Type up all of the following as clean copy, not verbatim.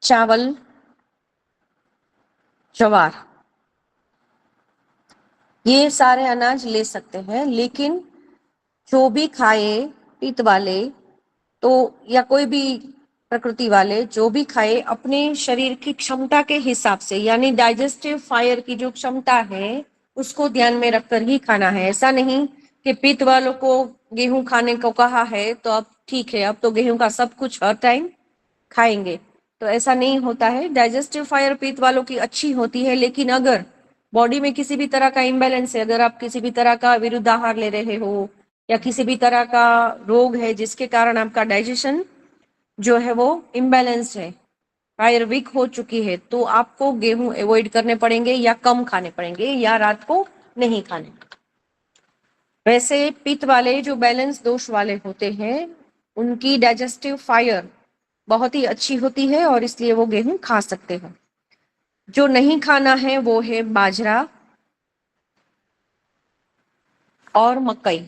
चावल, ज्वार, ये सारे अनाज ले सकते हैं, लेकिन जो भी खाए पित्त वाले तो या कोई भी प्रकृति वाले जो भी खाए अपने शरीर की क्षमता के हिसाब से, यानी डाइजेस्टिव फायर की जो क्षमता है उसको ध्यान में रखकर ही खाना है। ऐसा नहीं कि पित्त वालों को गेहूं खाने को कहा है तो अब ठीक है, अब तो गेहूं का सब कुछ हर टाइम खाएंगे, तो ऐसा नहीं होता है। डाइजेस्टिव फायर पित्त वालों की अच्छी होती है, लेकिन अगर बॉडी में किसी भी तरह का इम्बैलेंस है, अगर आप किसी भी तरह का विरुद्धाहार ले रहे हो या किसी भी तरह का रोग है जिसके कारण आपका डाइजेशन जो है वो इम्बैलेंस है, फायर वीक हो चुकी है, तो आपको गेहूं अवॉइड करने पड़ेंगे या कम खाने पड़ेंगे या रात को नहीं खाने। वैसे पित्त वाले जो बैलेंस दोष वाले होते हैं उनकी डाइजेस्टिव फायर बहुत ही अच्छी होती है और इसलिए वो गेहूं खा सकते हैं। जो नहीं खाना है वो है बाजरा और मकई।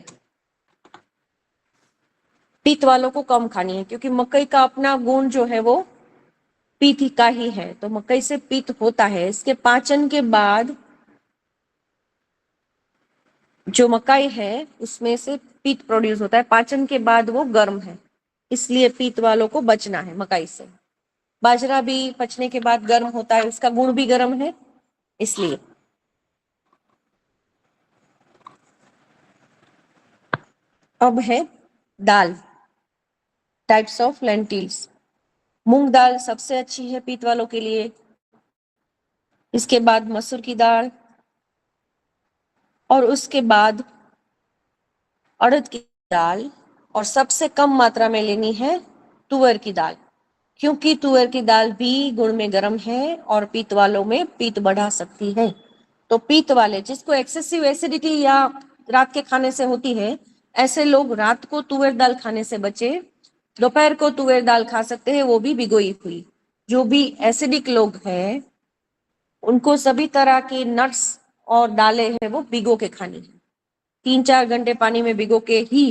पित्त वालों को कम खानी है क्योंकि मकई का अपना गुण जो है वो पित्त का ही है, तो मकई से पित्त होता है। इसके पाचन के बाद जो मकई है उसमें से पित्त प्रोड्यूस होता है, पाचन के बाद वो गर्म है, इसलिए पित्त वालों को बचना है मकई से। बाजरा भी पचने के बाद गर्म होता है, उसका गुण भी गर्म है इसलिए। अब है दाल, टाइप्स ऑफ लेंटिल्स। मूंग दाल सबसे अच्छी है पित्त वालों के लिए, इसके बाद मसूर की दाल और उसके बाद अड़द की दाल, और सबसे कम मात्रा में लेनी है तुअर की दाल, क्योंकि तुअर की दाल भी गुण में गर्म है और पित्त वालों में पित्त बढ़ा सकती है। तो पित्त वाले जिसको एक्सेसिव एसिडिटी या रात के खाने से होती है, ऐसे लोग रात को तुअर दाल खाने से बचे। दोपहर को तुअर दाल खा सकते हैं, वो भी भिगोई हुई। जो भी एसिडिक लोग हैं उनको सभी तरह की नट्स और दालें हैं वो भिगो के खानी है। 3-4 घंटे पानी में भिगो के ही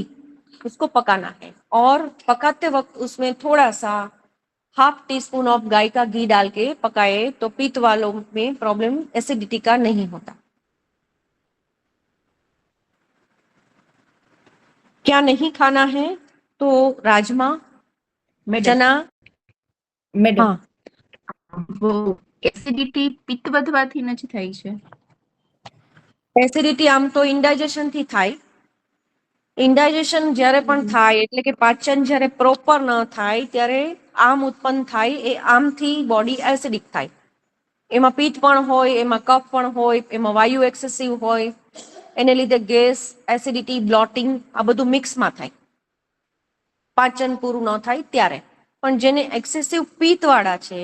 उसको पकाना है, और पकाते वक्त उसमें थोड़ा सा half tea spoon of guy का घी डाल के पकाए तो पित्त वालों में प्रॉब्लम एसिडिटी का नहीं होता। क्या नहीं खाना है तो राजमा, चना। મેડમ हाँ, એસિડિટી પિત્ત વધવાથી નથી થાય છે? એસિડિટી આમ તો ઇન્ડાઇજેશન થી થાય। ઇન્ડાઇજેશન જ્યારે પણ થાય એટલે કે પાચન જ્યારે પ્રોપર ન થાય ત્યારે આમ ઉત્પન્ન થાય, એ આમથી બોડી એસિડિક થાય। એમાં પિત્ત પણ હોય, એમાં કફ પણ હોય, એમાં વાયુ એક્સેસિવ હોય, એને લીધે ગેસ, એસિડિટી, બ્લોટિંગ આ બધું મિક્સમાં થાય, પાચન પૂરું ન થાય ત્યારે। પણ જેને એક્સેસિવ પિત્ત વાળા છે,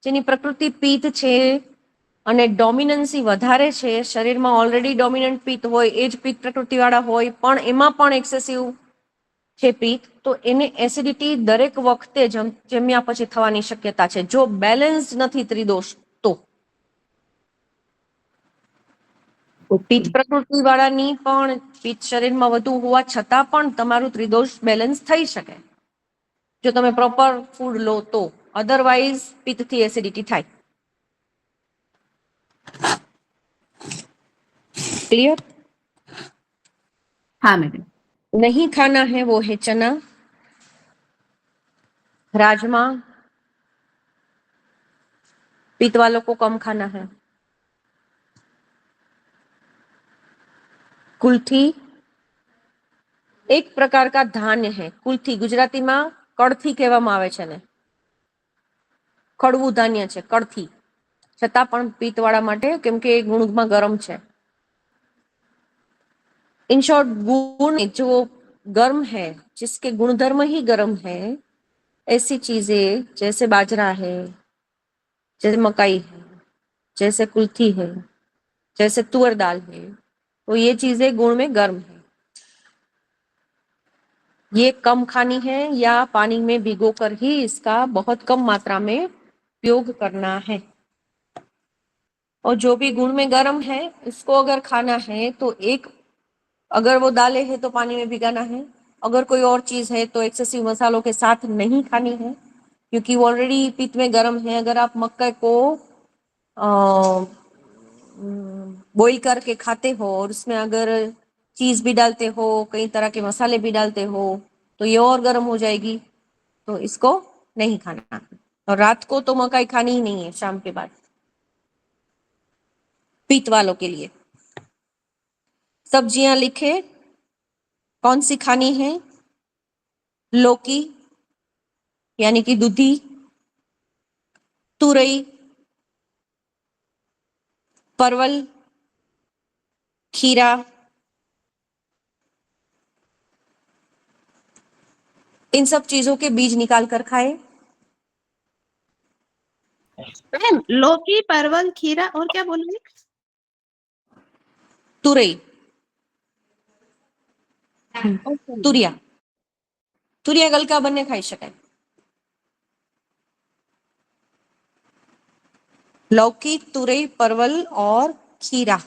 જેની પ્રકૃતિ પિત્ત છે અને ડોમિનન્સી વધારે છે, શરીરમાં ઓલરેડી ડોમિનન્ટ પિત્ત હોય, એ જ પિત્ત પ્રકૃતિ વાળા હોય પણ એમાં પણ એક્સેસિવ છે પિત્ત, તો એને એસિડિટી દરેક વખતે જમ્યા પછી થવાની શક્યતા છે, જો બેલેન્સ નથી ત્રિદોષ તો। પિત્ત પ્રકૃતિ વાળાની પણ પિત્ત શરીરમાં વધુ હોવા છતાં પણ તમારું ત્રિદોષ બેલેન્સ થઈ શકે જો તમે પ્રોપર ફૂડ લો તો, અધરવાઇઝ પિત્તથી એસિડિટી થાય। क्लियर? हाँ मैडम। नहीं खाना है वो है चना, राजमा, पित्त वालों को कम खाना है। कुल्थी एक प्रकार का धान्य है। कुल्थी गुजराती में कड़थी कहेवामां आवे छे ने, कड़वू धान्य छे कड़थी, छतां पण पित्तवाळा माटे केम के गुणमां गरम छे। इन शॉर्ट गुण जो गर्म है, जिसके गुणधर्म ही गर्म है, ऐसी चीजें जैसे बाजरा है, जैसे मकई है, जैसे कुल्थी है, जैसे तुअर दाल है, तो ये चीजें गुण में गर्म है, ये कम खानी है या पानी में भिगोकर ही इसका बहुत कम मात्रा में उपयोग करना है। और जो भी गुण में गर्म है उसको अगर खाना है तो एक, अगर वो दालें है तो पानी में भिगाना है, अगर कोई और चीज है तो एक्सेसिव मसालों के साथ नहीं खानी है। क्योंकि ऑलरेडी पित्त में गर्म है। अगर आप मक्का को बॉईल करके खाते हो और उसमें अगर चीज भी डालते हो, कई तरह के मसाले भी डालते हो, तो ये और गर्म हो जाएगी, तो इसको नहीं खाना। और रात को तो मकाई खानी ही नहीं है शाम के बाद, पित्त वालों के लिए। सब्जियां लिखे कौन सी खानी है? लौकी यानी कि दूधी, तुरई, परवल, खीरा, इन सब चीजों के बीज निकाल कर खाए। मैम लौकी, परवल, खीरा और क्या बोलोगे? तुरई, ओके। तुरिया, तुरिया गलका बने खाई शकाय। लौकी, तुरई, परवल और खीरा।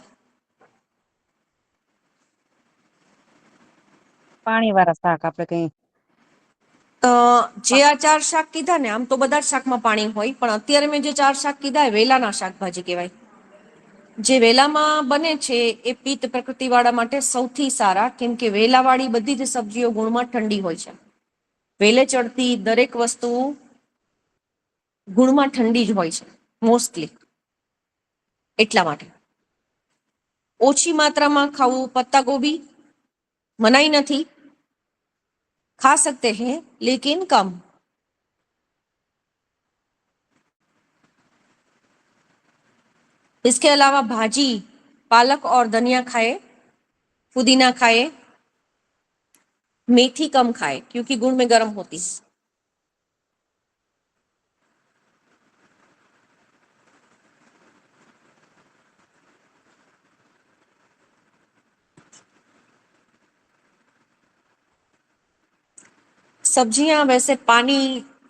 પાણીવાળા શાક આપણે કઈ જે આ ચાર શાક કીધા ને, આમ તો બધા જ શાકમાં પાણી હોય, પણ અત્યારે મેં જે ચાર શાક કીધા એ વેલાના શાકભાજી કહેવાય. જે વેલામાં બને છે એ પિત્ત પ્રકૃતિવાળા માટે સૌથી સારા, કેમ કે વેલાવાળી બધી જ સબ્જીઓ ગુણમાં ઠંડી હોય છે. વેલે ચડતી દરેક વસ્તુ ગુણમાં ઠંડી જ હોય છે મોસ્ટલી, એટલા માટે. ઓછી માત્રામાં ખાવું પત્તા ગોभी मनाही नहीं, खा सकते हैं लेकिन कम. इसके अलावा भाजी पालक और धनिया खाए, पुदीना खाए, मेथी कम खाए क्योंकि गुण में गर्म होती है. सब्जियां वैसे पानी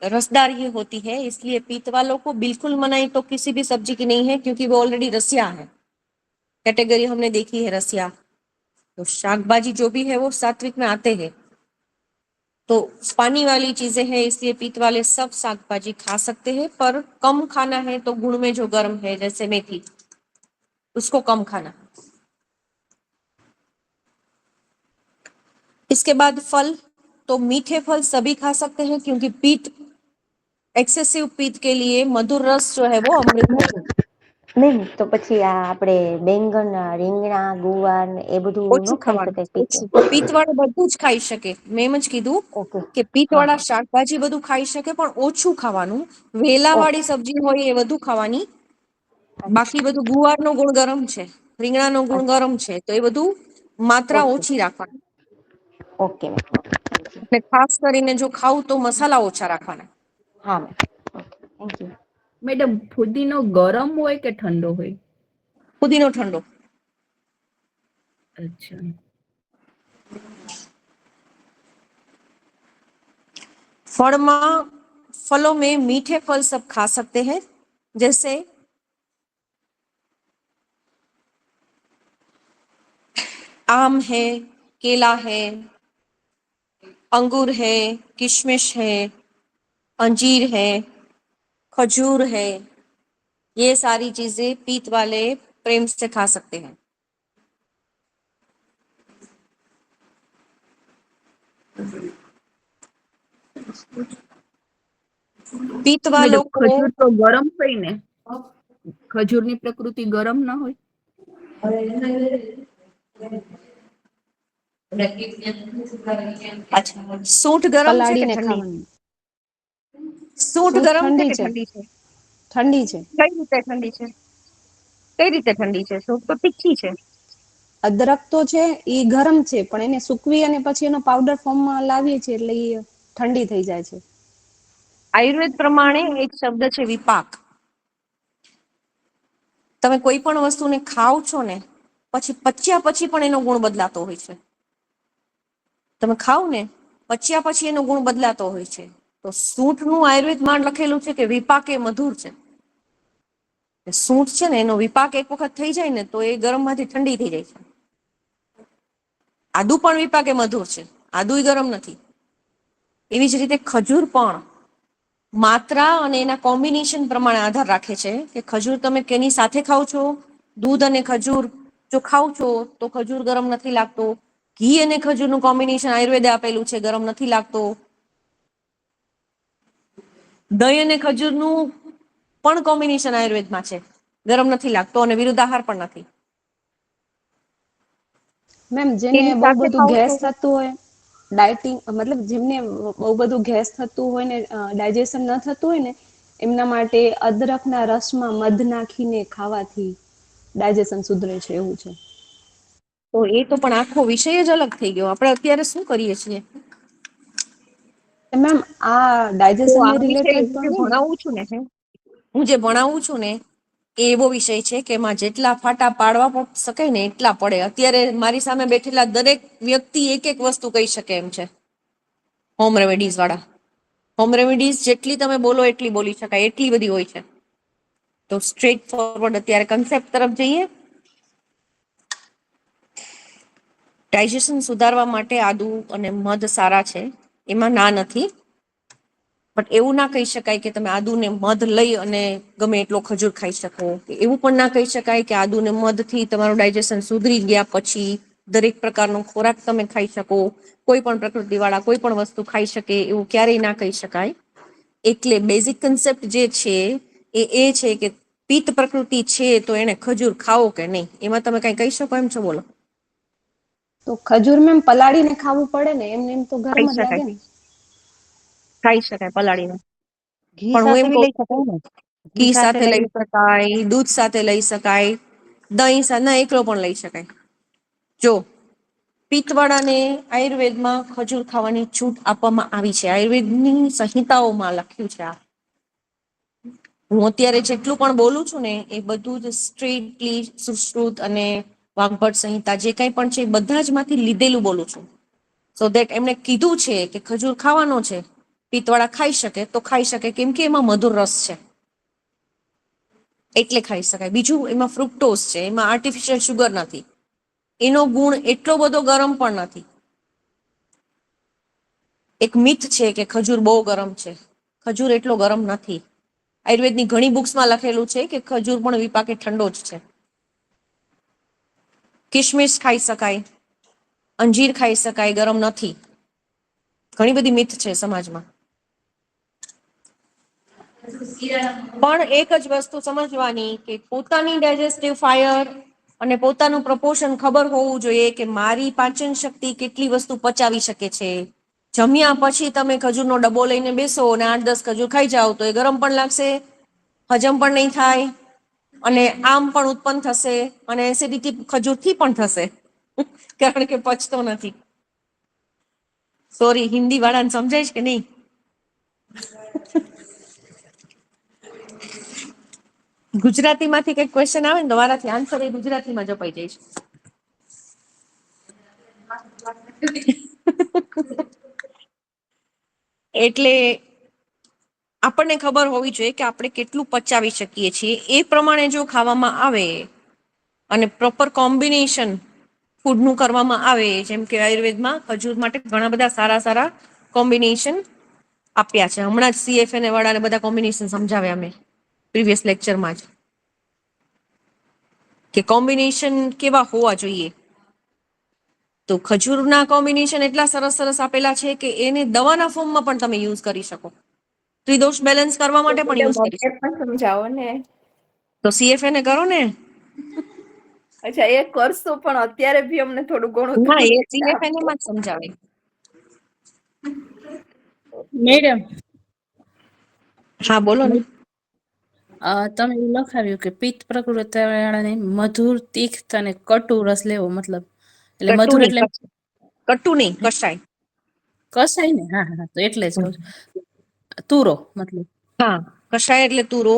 रसदार ही होती है, इसलिए पीत वालों को बिल्कुल मनाही तो किसी भी सब्जी की नहीं है, क्योंकि वो ऑलरेडी रसिया है. कैटेगरी हमने देखी है रसिया. तो शाकभाजी जो भी है वो सात्विक में आते हैं, तो पानी वाली चीजें हैं, इसलिए पीत वाले सब शाकभाजी खा सकते हैं, पर कम खाना है. तो गुण में जो गर्म है जैसे मेथी, उसको कम खाना. इसके बाद फल, तो मीठे फल सभी खा सकते हैं, क्योंकि पीत एक्सेसिव पीत के लिए मधुर रस जो है वो अमृत है. નહીં તો પછી આ આપણે બેંગન રીંગણા ગુવાર ને એ બધું ન ઓછું ખાઈ ખાવાનું, શકાય પિત્ત ઓછું. પીત વાળા બધું જ ખાઈ શકે. મેં એમ જ કીધું ઓકે કે પીત હા વાળા હા શાકભાજી બધું ખાઈ શકે, પણ ઓછું ખાવાનું. વેલા ઓકે વાળી સબ્જી હોય એ બધું ખાવાની. બાકી અચ્છા બધું ગુવારનો ગુણ ગરમ છે, રીંગણાનો ગુણ અચ્છા ગરમ છે, તો એ બધું માત્રા ઓકે ઓછી રાખવાની. ઓકે મેમ થેન્ક યુ અને ખાસ કરીને જો ખાવું તો મસાલા ઓછા રાખવાના. હા ma'am okay thank you madam ફુદીનો ગરમ હોય કે ઠંડો હોય? પુદીનો ઠંડો. अच्छा. फलों में मीठे फल सब खा सकते हैं, जैसे आम है, केला है, अंगूर है, किशमिश है, अंजीर है, खजूर है. ये सारी चीजें पीत वाले प्रेम से खा सकते हैं. पीत મેડમ वालों को ખજૂર તો ગરમ હોય ને? ખજૂરની પ્રકૃતિ ગરમ ના હોય? अच्छा, सूंठ गरम છે કે પલાળીને ઠંડી? ખાવાની सूंठ સૂટ गरम છે ઠંડી કે છે ઠંડી છે? ઠંડી છે કઈ રીતે ઠંડી છે? કઈ રીતે ઠંડી છે? सूंठ તો તીખી છે. અદરક તો છે એ ગરમ છે, પણ એને સૂકવી અને પછી એનો પાવડર ફોર્મમાં લાવીએ છીએ એટલે એ ઠંડી થઈ જાય છે. આયુર્વેદ પ્રમાણે એક શબ્દ છે વિપાક. તમે કોઈ પણ વસ્તુને ખાવ છો ને, પછી પચ્યા પછી પણ એનો ગુણ બદલાતો હોય છે. તમે ખાવ ને પચ્યા પછી એનો ગુણ બદલાતો હોય છે. તો સૂંઠનું આયુર્વેદમાં લખેલું છે કે વિપાક એ મધુર છે. સૂંઠ છે ને એનો વિપાક એક વખત થઈ જાય ને તો એ ગરમમાંથી ઠંડી થઈ જાય છે. આદુ પણ વિપાક એ મધુર છે, આદુ ગરમ નથી. એવી જ રીતે ખજૂર પણ માત્રા અને એના કોમ્બિનેશન પ્રમાણે આધાર રાખે છે કે ખજૂર તમે કેની સાથે ખાવ છો. દૂધ અને ખજૂર જો ખાવ છો તો ખજૂર ગરમ નથી લાગતો. ઘી અને ખજૂરનું કોમ્બિનેશન આયુર્વેદે આપેલું છે, ગરમ નથી લાગતો. દહીં અને ખજૂરનું પણ કોમ્બિનેશન આયુર્વેદમાં છે, ગરમ નથી લાગતો અને વિરુદ્ધ આહાર પણ નથી. મેમ જેને તેની બહુ સાથે બધું ખાવ ગેસ છો થતું હોય, ડાયટિંગ મતલબ જેમને બહુ બધું ગેસ થતું હોય ને ડાયજેશન ન થતું હોય ને એમના માટે અદરકના રસમાં મધ નાખીને ખાવાથી ડાયજેશન સુધરે છે એવું છે. તો એ તો પણ આખો વિષય જ અલગ થઈ ગયો. આપણે અત્યારે શું કરીએ છીએ? મેમ આ તો ડાયજેશન આ ને વિષય રિલેટેડ તો હું જે નહીં ને? ભણાવું છું ને હું જે ભણાવું છું ને એ એવો વિષય છે કે એમાં જેટલા ફાટા પાડવા શકાય ને એટલા પડે. અત્યારે મારી સામે બેઠેલા દરેક વ્યક્તિ એક એક વસ્તુ કહી શકે એમ છે, હોમ રેમેડીઝ વાળા. હોમ રેમેડીઝ જેટલી તમે બોલો એટલી બોલી શકાય, એટલી બધી હોય છે. તો સ્ટ્રેટ ફોરવર્ડ અત્યારે કન્સેપ્ટ તરફ જઈએ. ડાયજેશન સુધારવા માટે આદુ અને મધ સારા છે, એમાં ના નથી. પણ એવું ના કહી શકાય કે તમે આદુને મધ લઈ અને ગમે એટલો ખજૂર ખાઈ શકો. એવું પણ ના કહી શકાય કે આદુને મધથી તમારું ડાયજેશન સુધરી ગયા પછી દરેક પ્રકારનો ખોરાક તમે ખાઈ શકો, કોઈ પણ પ્રકૃતિ વાળા કોઈ પણ વસ્તુ ખાઈ શકે, એવું ક્યારેય ના કહી શકાય. એટલે બેઝિક કન્સેપ્ટ જે છે એ છે કે પિત્ત પ્રકૃતિ છે તો એને ખજૂર ખાવો કે નહીં, એમાં તમે કઈ કહી શકો એમ છો? બોલો. તો ખજૂર મેમ પલાળીને ખાવું પડે ને, એમને એમ તો ગરમ ખાઈ જ શકાય, લાગે ને. ખાઈ શકાય પલાળીને. ઘી પણ હું સાથે એમ બી કહું લઈ શકાય ને? ઘી સાથે લઈ શકાય, દૂધ સાથે લઈ શકાય, દહીં સાથે ના એકલો પણ લઈ શકાય. જો પિત્તવાળાને આયુર્વેદમાં ખજૂર ખાવાની છૂટ આપવામાં આવી છે, આયુર્વેદની સંહિતાઓમાં લખ્યું છે આ. હું અત્યારે જેટલું પણ બોલું છું ને એ બધું જ સ્ટ્રીટલી સુશ્રુત અને વાગ્ભટ સંહિતા જે કંઈ પણ છે એ બધા જ માંથી લીધેલું બોલું છું. સો દેટ એમણે કીધું છે કે ખજૂર ખાવાનો છે, પિત્તવાળા ખાઈ શકે તો ખાઈ શકે, કેમ કે એમાં મધુર રસ છે એટલે ખાઈ શકાય. બીજું એમાં ફ્રુક્ટોઝ છે, એમાં આર્ટિફિશિયલ શુગર નથી, એનો ગુણ એટલો બધો ગરમ પણ નથી. એક મિથ છે કે ખજૂર બહુ ગરમ છે, ખજૂર એટલો ગરમ નથી. આયુર્વેદની ઘણી બુક્સમાં લખેલું છે કે ખજૂર પણ વિપાકે ઠંડો જ છે. કિશમિશ ખાઈ શકાય, અંજીર ખાઈ શકાય, ગરમ નથી. ઘણી બધી મિથ છે સમાજમાં. પણ એક જ વસ્તુ સમજવાની કે પોતાની ડાયજેસ્ટિવ ફાયર અને પોતાનું પ્રપોર્શન ખબર હોવું જોઈએ કે મારી પાચન શક્તિ કેટલી વસ્તુ પચાવી શકે છે. જમ્યા પછી તમે ખજૂરનો ડબ્બો લઈને બેસો અને 8-10 ખજૂર ખાઈ જાઓ તો એ ગરમ પણ લાગશે, હજમ પણ નહીં થાય અને આમ પણ ઉત્પન્ન થશે અને એસિડિટી ખજૂરથી પણ થશે કારણ કે પચતો નથી. સોરી, હિન્દી વાળાને સમજાય છે કે નહીં? ગુજરાતીમાંથી કઈક ક્વેશ્ચન આવે ને તો મારાથી આન્સર એ ગુજરાતીમાં જ અપાઈ જાય છે. એટલે આપણને ખબર હોવી જોઈએ કે આપણે કેટલું પચાવી શકીએ છીએ. એ પ્રમાણે જો ખાવામાં આવે અને પ્રોપર કોમ્બિનેશન ફૂડનું કરવામાં આવે, જેમ કે આયુર્વેદમાં ખજૂર માટે ઘણા બધા સારા સારા કોમ્બિનેશન આપ્યા છે. હમણાં જ CFNA વાળાને બધા કોમ્બિનેશન સમજાવ્યા અમે પ્રીવિયસ લેક્ચરમાં જ, કે કોમ્બિનેશન કેવા હોવા જોઈએ. તો ખજૂરના કોમ્બિનેશન એટલા સરસ સરસ આપેલા છે કે એને દવાના ફોર્મમાં પણ તમે યુઝ કરી શકો, ત્રિદોષ બેલેન્સ કરવા માટે પણ યુઝ કરી શકો. પણ સમજાવો ને. તો CFNA કરો ને. અચ્છા, એ કરશો પણ અત્યારે બી અમને થોડું ઘણું ના, એ તો CFNA માં જ સમજાવે. મેડમ, હા બોલો ને. તમે એવું લખાવ્યું કે પિત્ત પ્રકૃતિ વાળાને મધુર, તીક્ષ્ણ અને કટુ રસ લેવો, મતલબ એટલે કટુ મધુર નહીં, એટલે કટુ નહીં, કષાય. કસાય ને? હા હા, તો એટલે જ કહું છું. તુરો મતલબ. હા, કષાય એટલે તુરો,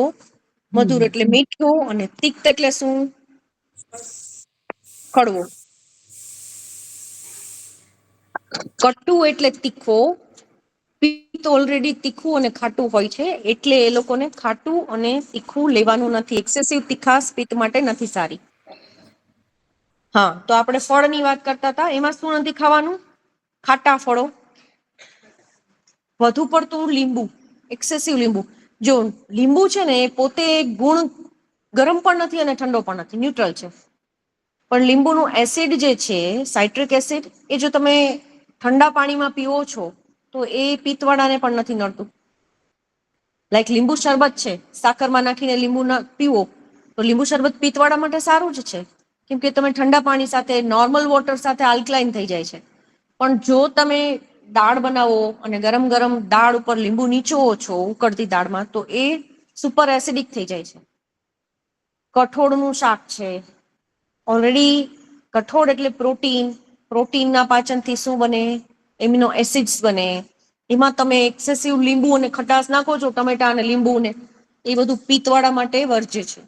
મધુર હમ એટલે મીઠું અને તિક્ત એટલે શું? કડવો. કટુ એટલે તીખો. પિત્ત ઓલરેડી તીખું અને ખાટું હોય છે એટલે એ લોકોને ખાટું અને તીખું લેવાનું નથી. એક્સેસિવ તીખાસ પિત્ત માટે નથી સારી. હા, તો આપણે ફળની વાત કરતા હતા, એમાં શું નથી ખાવાનું? ખાટા ફળો, વધુ પડતું લીંબુ, એક્સેસિવ લીંબુ, જો લીંબુ છે ને એ પોતે ગુણ ગરમ પણ નથી અને ઠંડો પણ નથી, ન્યુટ્રલ છે. પણ લીંબુનું એસિડ જે છે, સાઇટ્રિક એસિડ, એ જો તમે ઠંડા પાણીમાં પીવો છો તો એ પિત્તવાળાને પણ નથી નડતું. લાઈક લીંબુ શરબત છે, સાકરમાં નાખીને લીંબુ પીવો તો લીંબુ શરબત પિત્તવાળા માટે સારું જ છે, કેમ કે તમે ઠંડા પાણી સાથે નોર્મલ વોટર સાથે આલ્કલાઇન થઈ જાય છે. પણ જો તમે દાળ બનાવો અને ગરમ ગરમ દાળ ઉપર લીંબુ નીચોવો છો ઉકળતી દાળમાં, તો એ સુપર એસિડિક થઈ જાય છે. કઠોળનું શાક છે, ઓલરેડી કઠોળ એટલે પ્રોટીન, પ્રોટીનના પાચનથી શું બને, એમિનો એસિડ્સ બને. એમાં તમે એક્સેસિવ લીંબુ અને ખટાશ નાખો છો, ટમેટા અને લીંબુ ને, એ બધું પિત્તવાળા માટે વર્જ્ય છે.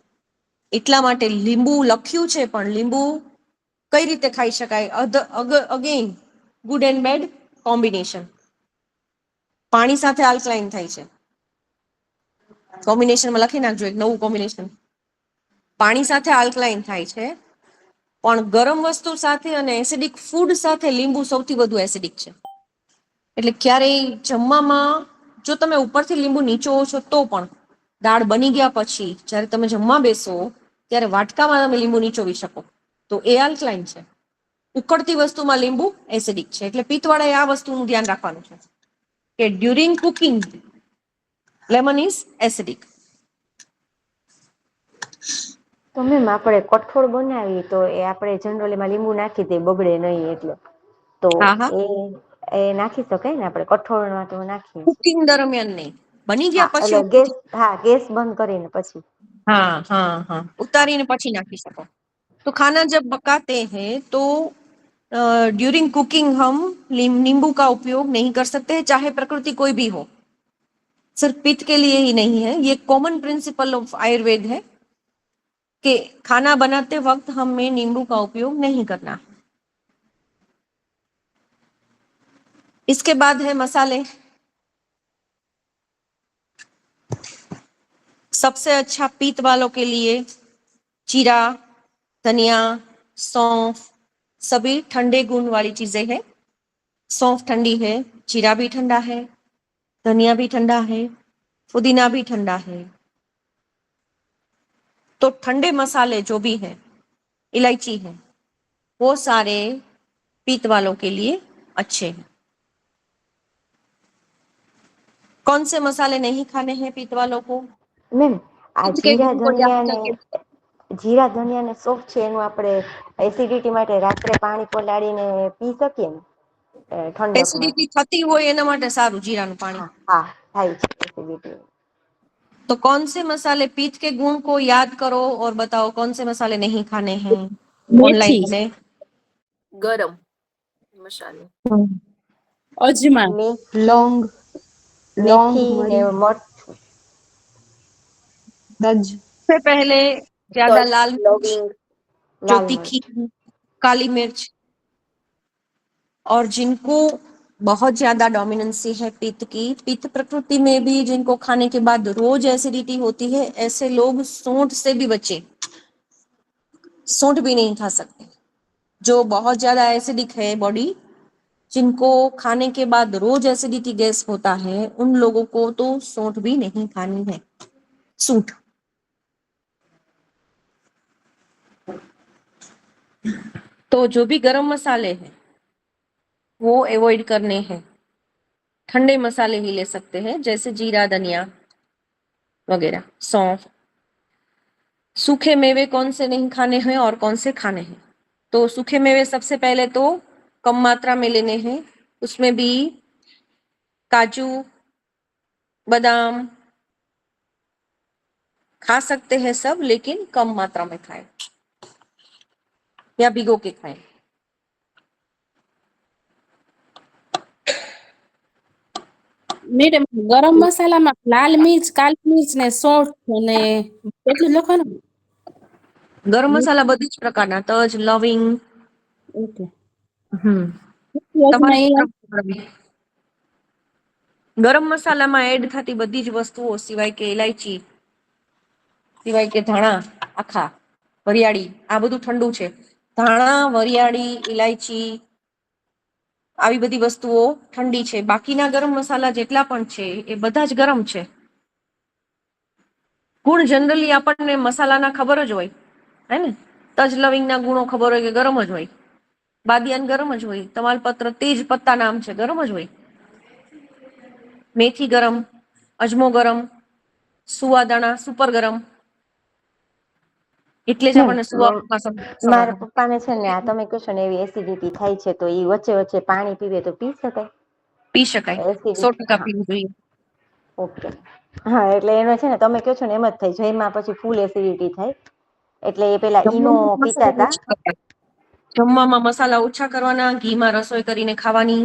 એટલા માટે લીંબુ લખ્યું છે, પણ લીંબુ કઈ રીતે ખાઈ શકાય, again good and bad combination. પાણી સાથે આલ્કલાઇન થાય છે. કોમ્બિનેશનમાં લખી નાખજો એક નવું કોમ્બિનેશન. પાણી સાથે આલ્કલાઇન થાય છે, પણ ગરમ વસ્તુ સાથે અને એસિડિક ફૂડ સાથે લીંબુ સૌથી વધુ એસિડિક છે. એટલે ક્યારેય જમવામાં જો તમે ઉપરથી લીંબુ નીચોવો છો તો પણ દાળ બની ગયા પછી જ્યારે તમે જમવા બેસો ત્યારે વાટકામાં તમે લીંબુ નીચોવી શકો, તો એ આલ્કલાઇન છે. ઉકળતી વસ્તુમાં લીંબુ એસિડિક છે. એટલે પિત્તવાળાએ આ વસ્તુનું ધ્યાન રાખવાનું છે કે during cooking lemon is acidic. તો મેમ આપણે કઠોળ બનાવીએ તો એ આપણે જનરલી એમાં લીંબુ નાખી દઈએ બગડે નહીં એટલે, તો હા હા, એ નાખી શકાય ને આપણે કઠોળમાં તો નાખીએ છીએ. કુકિંગ દરમિયાન નહીં, બની હા ગયા એટલે પછી. ગેસ બંધ કરીને પછી. हाँ हाँ हाँ, उतारीने પછી નાખી શકો. तो खाना जब पकाते हैं तो ड्यूरिंग कुकिंग हम नींबू का उपयोग नहीं कर सकते, चाहे प्रकृति कोई भी हो. सिर्फ पित्त के लिए ही नहीं है, ये कॉमन प्रिंसिपल ऑफ आयुर्वेद है कि खाना बनाते वक्त हमें नींबू का उपयोग नहीं करना. इसके बाद है मसाले. सबसे अच्छा पीत वालों के लिए जीरा, धनिया, सौंफ, सभी ठंडे गुण वाली चीजें हैं. सौंफ ठंडी है, जीरा भी ठंडा है, धनिया भी ठंडा है, पुदीना भी ठंडा है. तो ठंडे मसाले जो भी है, इलायची है, वो सारे पीत वालों के लिए अच्छे हैं. कौन से मसाले नहीं खाने हैं पीत वालों को? મેમ આ पीत के જીરા गुण को याद ધનિયા ને करके. સૌફ છે એનું આપણે એસિડિટી માટે રાત્રે પાણી પલાળીને પી શકીએ ને ઠંડકમાં? એસિડિટી થતી હોય એના માટે સારું જીરાનું પાણી. હા હા, થાય છે એસિડિટી. तो कौन से मसाले पीत के गुण को याद करो और बताओ कौन से मसाले नहीं खाने हैं. ऑनलाइन મેથી, में ગરમ મસાલો, અજમા, લોંગ, લોંગ, મેથી ને મરી, મરચું, તજ. से पहले ज्यादा તજ, लाल मिर्च, લવિંગ, जो લાલ तीखी, મરચ. काली मिर्च, और जिनको बहुत ज्यादा डोमिनेंसी है पित्त की, पित्त प्रकृति में भी जिनको खाने के बाद रोज एसिडिटी होती है, ऐसे लोग सोंठ से भी बचे. सोंठ भी नहीं खा सकते. जो बहुत ज्यादा एसिडिक है बॉडी, जिनको खाने के बाद रोज एसिडिटी गैस होता है, उन लोगों को तो सोंठ भी नहीं खानी है. सूंठ. तो जो भी गरम मसाले हैं वो अवॉइड करने हैं. ठंडे मसाले ही ले सकते हैं, जैसे जीरा, धनिया वगैरह, सौंफ. सूखे मेवे कौन से नहीं खाने हैं और कौन से खाने हैं? तो सूखे मेवे सबसे पहले तो कम मात्रा में लेने हैं. उसमें भी काजू, बादाम खा सकते हैं सब, लेकिन कम मात्रा में खाएं या भिगो के खाएं. મેડમ ગરમ મસાલામાં લાલ મિર્ચ, કાળી મિર્ચ ને સોંઠ અને કેટલું લખવાનું? ગરમ મસાલા બધી જ પ્રકારના, તજ, લવિંગ. ઓકે. તમારે શું કરવું? ગરમ મસાલામાં એડ થતી બધી જ વસ્તુઓ સિવાય કે ઇલાયચી, સિવાય કે ધાણા આખા, વરિયાળી, આ બધું ઠંડુ છે. ધાણા, વરિયાળી, ઇલાયચી આવી બધી વસ્તુઓ ઠંડી છે. બાકીના ગરમ મસાલા જેટલા પણ છે એ બધા જ ગરમ છે. ગુણ જનરલી આપણને મસાલાના ખબર જ હોય, હે ને? તજ લવિંગના ગુણો ખબર હોય કે ગરમ જ હોય, બાદિયાન ગરમ જ હોય, તમાલપત્ર તેજ પત્તા નામ છે, ગરમ જ હોય, મેથી ગરમ, અજમો ગરમ, સુવાદાણા સુપર ગરમ. એટલે જ મેમ આપણને સુવા મારા સવારમાં પપ્પાને છે ને આ તમે કહો છો ને એવી એસિડિટી થાય છે, તો એ વચ્ચે વચ્ચે પાણી પીવે તો પી શકાય? પી શકાય, એસિડિટી 100% હા, પીવું જોઈએ. ઓકે. હા, એટલે એનો છે ને તમે કહો છો ને એમ જ થાય, જયમાં પછી ફૂલ એસિડિટી થાય. એટલે એ પેલા ઈનો પીતા હતા. જમવામાં મસાલા ઓછા કરવાના, ઘીમાં રસોઈ કરીને ખાવાની,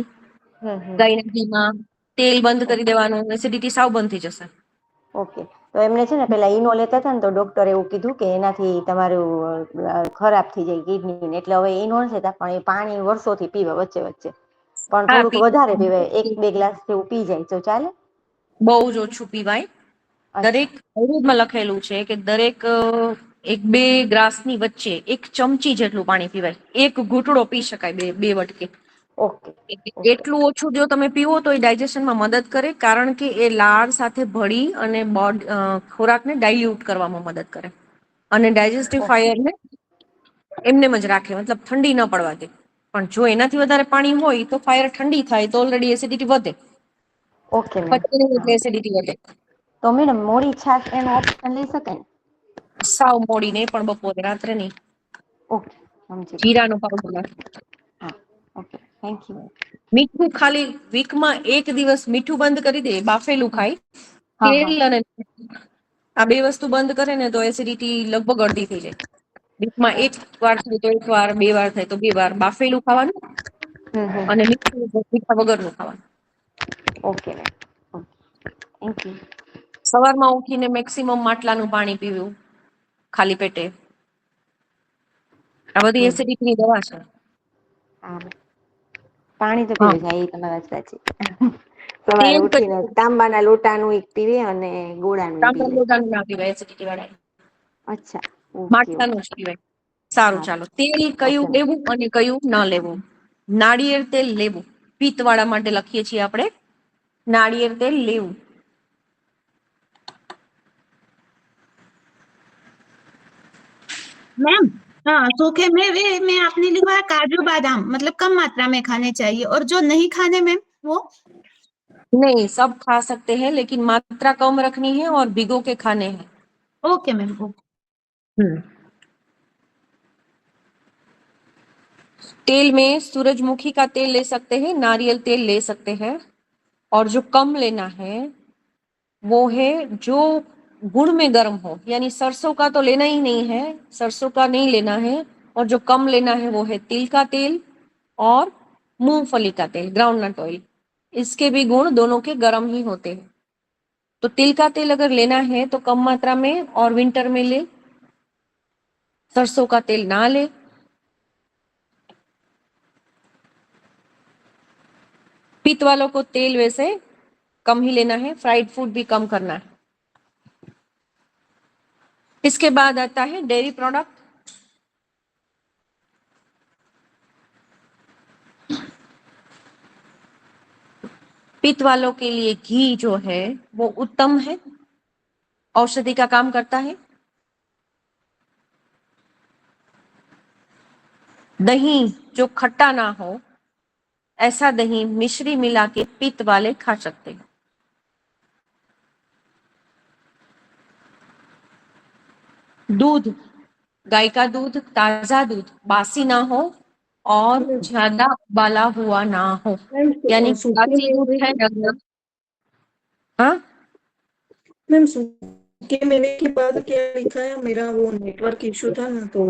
હમ હમ ગાયના ઘીમાં. તેલ બંધ કરી દેવાનું, એસિડિટી સાવ બંધ થઈ જશે. ઓકે. તો એમને છે ને પેલા ઈનો લેતા હતા ને તો ડોક્ટરે એવું કીધું કે એનાથી તમારું ખરાબ થઈ જાય કિડની, એટલે હવે ઈનો નથી લેતા, પણ એ પાણી વર્ષોથી પીવે વચ્ચે વચ્ચે, પણ હા, થોડુંક વધારે પીવે, 1-2 ગ્લાસ જેવું પી જાય તો ચાલે? બહુ જ ઓછું પીવાય. અચ્છા. દરેક આયુર્વેદમાં લખેલું છે કે દરેક 1-2 ગ્લાસની વચ્ચે 1 ચમચી જેટલું પાણી પીવાય. 1 ઘૂંટડો પી શકાય, બે વટકે. Okay okay. એટલું ઓછું જો તમે પીવો તો એ ડાયજેશનમાં મદદ કરે, કારણ કે એ લાળ સાથે ભળી અને ખોરાકને ડાયલ્યુટ કરવામાં મદદ કરે અને ડાયજેસ્ટિવ ઓકે ફાયરને એમનેમ જ રાખે, મતલબ ઠંડી ન પડવા દે. પણ જો એનાથી વધારે પાણી હોય તો ફાયર ઠંડી થાય તો ઓલરેડી એસિડિટી વધે. Okay ma'am. પછી હા, એટલે એસિડિટી વધે. તો મેડમ મોળી છાશ એનો ઓપ્શન લઈ શકાય ને? સાવ મોડી નહીં, પણ બપોરે, રાત્રે નહીં. ઓકે, સમજી ગઈ. જીરાનો પાવડર. હા, ઓકે, થેન્ક યુ. મીઠું ખાલી વીકમાં 1 દિવસ મીઠું બંધ કરી દે, બાફેલું ખાય. હા હા. તેલ અને આ 2 વસ્તુ બંધ કરે ને તો એસિડિટી લગભગ અડધી થઈ જાય. વીકમાં 1 વાર થાય તો 1 વાર, 2 વાર થાય તો 2 વાર બાફેલું ખાવાનું હમ. અને મીઠા વગરનું ખાવાનું. Okay ma'am. Okay, thank you. સવારમાં ઉઠીને મેક્સિમમ માટલાનું પાણી પીવું, ખાલી પેટે. આ બધી એસિડિટીની દવા છે. હા, પાણી તો હા, પીવું જાય, એ તમારી વાત સાચી. સવારે તેલ ઉઠીને તાંબાના લોટાનું એક પીવે અને ગોળાનું પી લે. તાંબા ના પીવાય એસિડિટી વાળા. અચ્છા, ઓકે ઓકે. માટલાનું જ પીવાય. સારું, હા, ચાલો. તેલ ઓકે કયું મેમ. લેવું અને કયું ન લેવું. નાળિયેર તેલ લેવું, પિત્તવાળા માટે લખીએ છીએ આપણે. નાળિયેર તેલ લેવું. मैम, हाँ, सूखे मेवे में आपने लिखा है काजू बादाम, मतलब कम मात्रा में खाने चाहिए, और जो नहीं खाने मैम वो? नहीं, सब खा सकते हैं लेकिन मात्रा कम रखनी है और भिगो के खाने हैं। Okay ma'am, okay. तेल में सूरजमुखी का तेल ले सकते हैं, नारियल तेल ले सकते हैं, और जो कम लेना है वो है जो गुण में गर्म हो, यानी सरसों का तो लेना ही नहीं है, सरसों का नहीं लेना है। और जो कम लेना है वो है तिल का तेल और मूंगफली का तेल, ग्राउंडनट ऑयल। इसके भी गुण दोनों के गर्म ही होते हैं। तो तिल का तेल अगर लेना है तो कम मात्रा में और विंटर में ले, सरसों का तेल ना ले। पित्त वालों को तेल वैसे कम ही लेना है, फ्राइड फूड भी कम करना है। इसके बाद आता है डेयरी प्रोडक्ट। पित्त वालों के लिए घी जो है वो उत्तम है, औषधि का काम करता है। दही जो खट्टा ना हो, ऐसा दही मिश्री मिला के पित्त वाले खा सकते हैं। दूध, गाय का दूध, ताजा दूध, बासी ना हो और ज्यादा उबाला हुआ ना हो, मैम यानी सूखे बासी दूध मेवे है ना। हाँ, मैम सूखे मेवे के बाद क्या लिखा है? मेरा वो नेटवर्क इशू था ना तो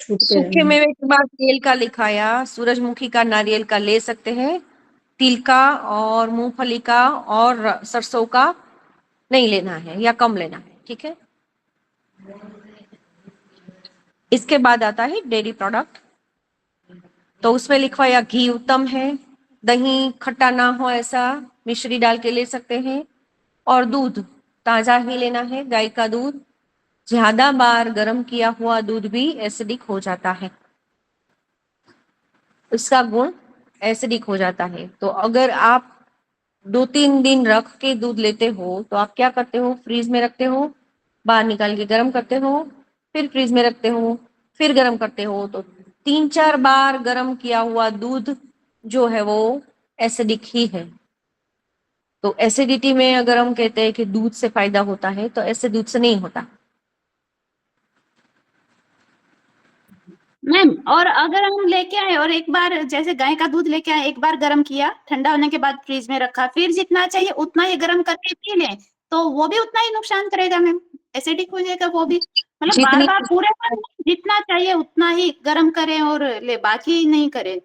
छूट गया सूखे मैम। मेवे के बाद तेल का लिखाया, सूरजमुखी का, नारियल का ले सकते हैं, तिल का और मूंगफली का और सरसों का नहीं लेना है या कम लेना है, ठीक है। इसके बाद आता है डेयरी प्रोडक्ट। तो उसमें लिखवाया घी उत्तम है, दही खट्टा ना हो ऐसा मिश्री डाल के ले सकते हैं, और दूध ताजा ही लेना है, गाय का दूध। ज्यादा बार गर्म किया हुआ दूध भी एसिडिक हो जाता है। इसका गुण एसिडिक हो जाता है। तो अगर आप 2-3 दिन रख के दूध लेते हो तो आप क्या करते हो, फ्रीज में रखते हो, बाहर निकाल के गर्म करते हो, फिर फ्रीज में रखते हो, फिर गर्म करते हो, तो 3-4 बार गर्म किया हुआ दूध जो है वो एसिडिक ही है। तो एसिडिटी में अगर हम कहते हैं कि दूध से फायदा होता है तो ऐसे दूध से नहीं होता। मैम, और अगर हम लेके आए और एक बार जैसे गाय का दूध लेके आए, एक बार गर्म किया, ठंडा होने के बाद फ्रिज में रखा, फिर जितना चाहिए उतना ही गर्म करके पी लें, तो वो भी उतना ही नुकसान करेगा मैम, एसिडिक हो जाएगा वो भी। मतलब बार जितनी बार पूरे पर जितना चाहिए उतना ही गर्म करें और ले, बाकी नहीं करें।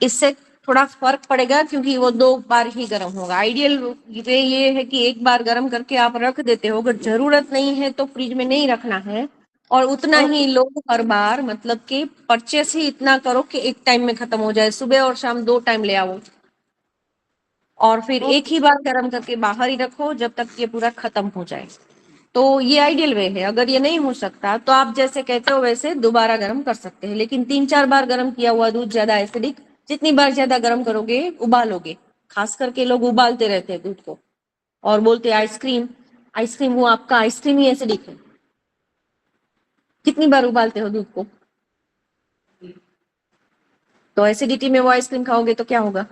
इससे थोड़ा फर्क पड़ेगा क्योंकि वो 2 बार ही गर्म होगा। आइडियल वे ये है कि एक बार गर्म करके आप रख देते हो, अगर जरूरत नहीं है तो फ्रिज में नहीं रखना है, और उतना ही लो हर बार, मतलब कि परचेस ही इतना करो कि एक टाइम में खत्म हो जाए, सुबह और शाम 2 टाइम ले आओ, और फिर एक ही बार गर्म करके बाहर ही रखो जब तक ये पूरा खत्म हो जाए। तो ये आइडियल वे है। अगर ये नहीं हो सकता तो आप जैसे कहते हो वैसे दोबारा गर्म कर सकते हैं, लेकिन 3-4 बार गर्म किया हुआ दूध ज्यादा एसिडिक। जितनी बार ज्यादा गर्म करोगे, उबालोगे, खास करके लोग उबालते रहते हैं दूध को और बोलते हैं आइसक्रीम, आइसक्रीम, वो आपका आइसक्रीम ही एसिडिक है। कितनी बार उबालते हो दूध को? तो एसिडिटी में वो आइसक्रीम खाओगे तो क्या होगा?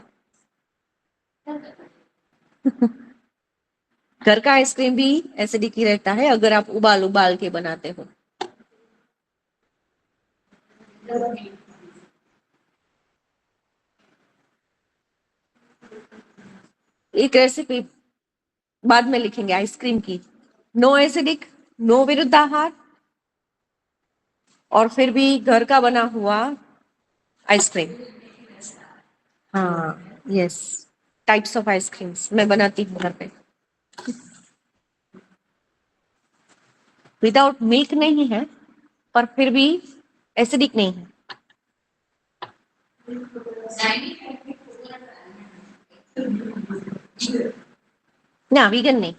घर का आइसक्रीम भी एसिडिक ही रहता है अगर आप उबाल उबाल के बनाते हो। एक रेसिपी बाद में लिखेंगे आइसक्रीम की, नो एसिडिक, नो विरुद्धाहार, और फिर भी घर का बना हुआ आइसक्रीम। हाँ, यस, टाइप्स ऑफ आइसक्रीम्स मैं बनाती हूँ घर पे। विदाउट मिल्क नहीं है, पर फिर भी एसिडिक नहीं है। ના, વિગન નહીં.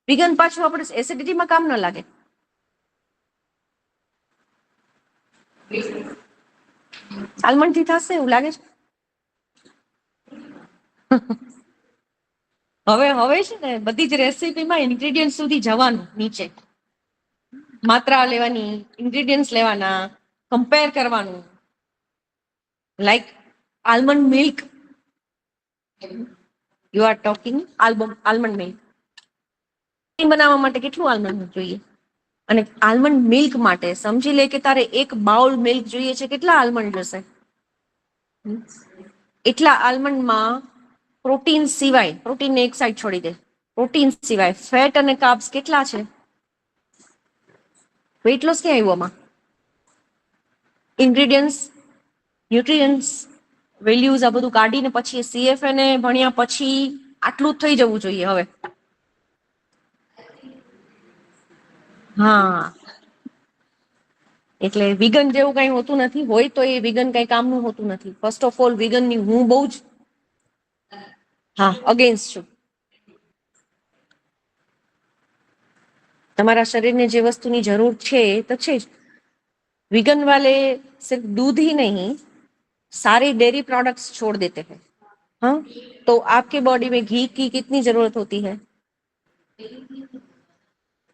વિગન પાછું આપણે એસિડિટીમાં કામ ન લાગે. આલમંડ થી થશે એવું લાગે છે. હવે છે ને બધી જ રેસીપીમાં ઇન્ગ્રેડિયન્ટ સુધી જવાનું નીચે, માત્રા લેવાની, ઇન્ગ્રેડિયન્ટ્સ લેવાના, કમ્પેર કરવાનું. Like almond milk, you are talking almond milk બનાવવા માટે કેટલું આલમંડ જોઈએ, અને આલમંડ મિલ્ક માટે સમજી લે કે તારે 1 બાઉલ મિલ્ક જોઈએ છે, કેટલા આલમંડ જશે? એટલા આલમંડમાં પ્રોટીન સિવાય, પ્રોટીન એક સાઈડ છોડી દે, પ્રોટીન સિવાય ફેટ અને કાર્બ્સ કેટલા છે? વેઇટ લોસ ક્યાં આવ્યું આમાં? ઇન્ગ્રેડિયન્ટ્સ, ન્યુટ્રિયન્ટ્સ, વેલ્યુઝ આ બધું કાઢીને પછી CFA ને ભણ્યા પછી આટલું જ થઈ જવું જોઈએ હવે. હા, એટલે વિગન જેવું કઈ હોતું નથી, હોય તો એ વિગન કઈ કામનું હોતું નથી. ફર્સ્ટ ઓફ ઓલ વિગનની હું બહુ જ અગેન્સ્ટ છું. તમારા શરીરને જે વસ્તુની જરૂર છે તો છે જ. विगन वाले सिर्फ दूध ही नहीं, सारे डेयरी प्रोडक्ट्स छोड़ देते हैं। हाँ, तो आपके बॉडी में घी की कितनी जरूरत होती है?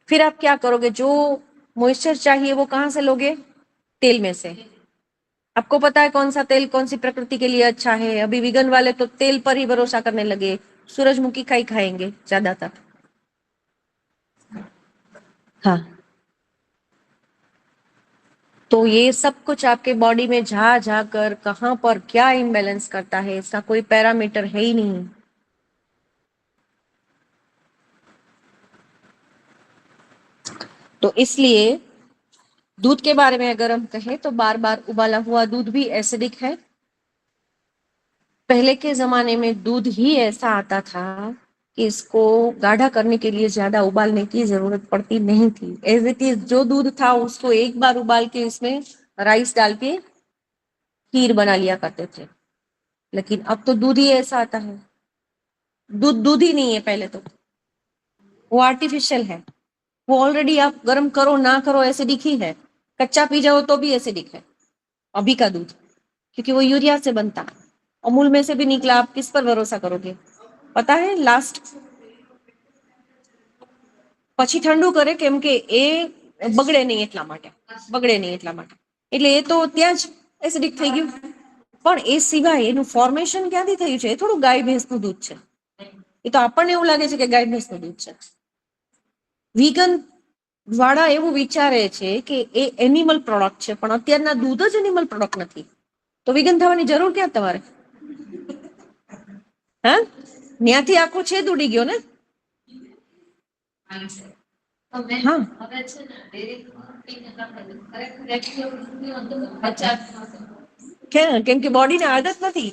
फिर आप क्या करोगे? जो मॉइस्चर चाहिए वो कहाँ से लोगे? तेल में से। आपको पता है कौन सा तेल कौन सी प्रकृति के लिए अच्छा है? अभी विगन वाले तो तेल पर ही भरोसा करने लगे, सूरजमुखी का ही खाएंगे ज्यादातर। हाँ, तो ये सब कुछ आपके बॉडी में जा जाकर कहाँ पर क्या इम्बैलेंस करता है, इसका कोई पैरामीटर है ही नहीं। तो इसलिए दूध के बारे में अगर हम कहें तो बार बार उबाला हुआ दूध भी एसिडिक है। पहले के जमाने में दूध ही ऐसा आता था कि इसको गाढ़ा करने के लिए ज्यादा उबालने की जरूरत पड़ती नहीं थी। एज इट इज जो दूध था उसको एक बार उबाल के इसमें राइस डाल के खीर बना लिया करते थे। लेकिन अब तो दूध ही ऐसा आता है, दूध ही नहीं है। पहले तो वो आर्टिफिशियल है, वो ऑलरेडी आप गर्म करो ना करो एसिडिक ही है। कच्चा पी जाओ तो भी एसिडिक है अभी का दूध, क्योंकि वो यूरिया से बनता है। अमूल में से भी निकला, आप किस पर भरोसा करोगे? पता है लास्ट પછી ઠંડુ કરે કેમ કે એ બગડે નહીં એટલા માટે, બગડે નહીં એટલા માટે, એટલે એ તો ત્યાં જ એસિડિક થઈ ગયું. પણ એ સિવાય એનું ફોર્મેશન ક્યાંથી થયું છે? એ થોડું ગાય ભેંસનું દૂધ છે. એ તો આપણને એવું લાગે છે કે ગાય ભેંસનું દૂધ છે. વિગન વાળા એવું વિચારે છે કે એ એનિમલ પ્રોડક્ટ છે, પણ અત્યારના દૂધ જ એનિમલ પ્રોડક્ટ નથી. તો વિગન થવાની જરૂર ક્યાં તમારે? હા, ત્યાંથી આખો છેદ ઉડી ગયો ને. હા, કેમ કે બોડીને આદત નથી.